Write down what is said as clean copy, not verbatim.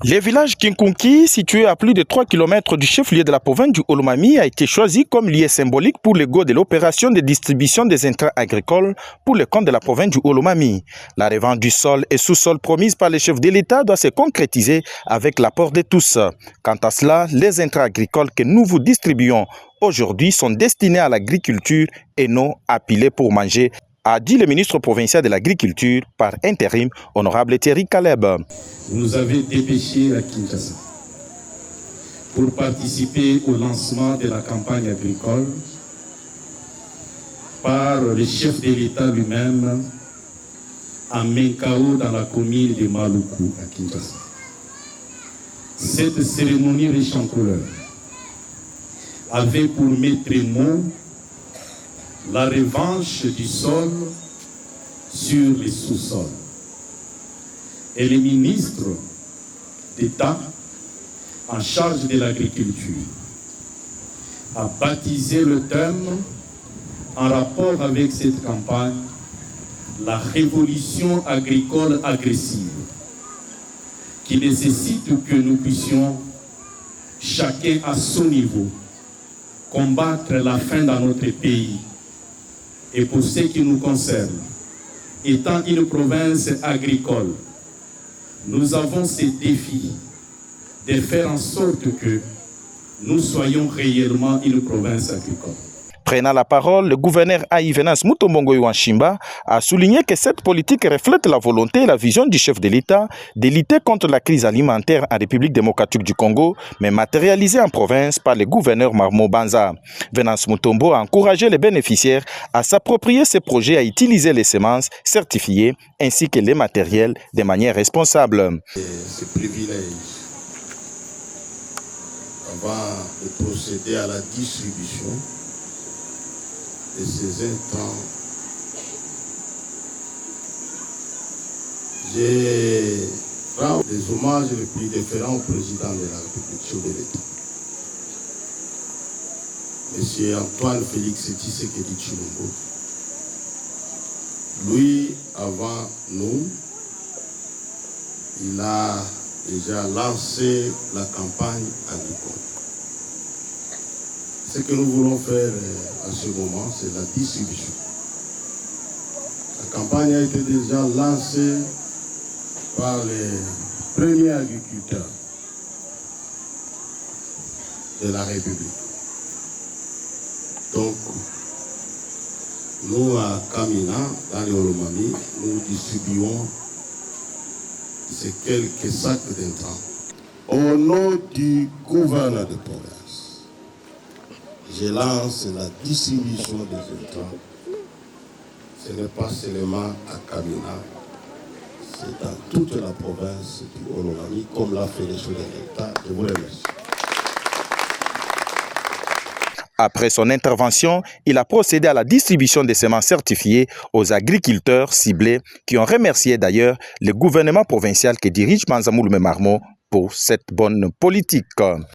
Le village Kinkunki, situé à plus de 3 km du chef-lieu de la province du Olomami, a été choisi comme lieu symbolique pour le go de l'opération de distribution des intrants agricoles pour le compte de la province du Olomami. La revente du sol et sous-sol promise par le chef de l'État doit se concrétiser avec l'apport de tous. Quant à cela, les intrants agricoles que nous vous distribuons aujourd'hui sont destinés à l'agriculture et non à piler pour manger, a dit le ministre provincial de l'Agriculture par intérim, honorable Thierry Caleb. Vous nous avez dépêché à Kinshasa pour participer au lancement de la campagne agricole par le chef de l'État lui-même à Menkao dans la commune de Maluku à Kinshasa. Cette cérémonie riche en couleurs avait pour maître mot la revanche du sol sur les sous-sols. Et le ministre d'État en charge de l'agriculture a baptisé le thème en rapport avec cette campagne la révolution agricole agressive qui nécessite que nous puissions, chacun à son niveau, combattre la faim dans notre pays. Et pour ce qui nous concerne, étant une province agricole, nous avons ce défi de faire en sorte que nous soyons réellement une province agricole. Prenant la parole, le gouverneur Aïvenas Mutombongo Yuanchimba a souligné que cette politique reflète la volonté et la vision du chef de l'État de lutter contre la crise alimentaire en République démocratique du Congo, mais matérialisée en province par le gouverneur Marmo Banza. Venance Mutombo a encouragé les bénéficiaires à s'approprier ces projets, à utiliser les semences certifiées ainsi que les matériels de manière responsable. Ce privilège, avant de procéder à la distribution de ces intrants, je rends des hommages les plus déférents au président de la République, chef de l'État, M. Antoine Félix Tshisekedi Tshilombo. Lui, avant nous, il a déjà lancé la campagne agricole. Ce que nous voulons faire à ce moment, c'est la distribution. La campagne a été déjà lancée par les premiers agriculteurs de la République. Donc, nous à Kamina, dans les Olomami, nous distribuons ces quelques sacs d'intrants. Au nom du gouverneur de province, je lance la distribution des intrants. Ce n'est pas seulement à Kamina, c'est dans toute la province du Olomami, comme l'a fait le chef de l'État. Je vous remercie. Après son intervention, il a procédé à la distribution des semences certifiées aux agriculteurs ciblés qui ont remercié d'ailleurs le gouvernement provincial que dirige Manzamoul Marmo pour cette bonne politique.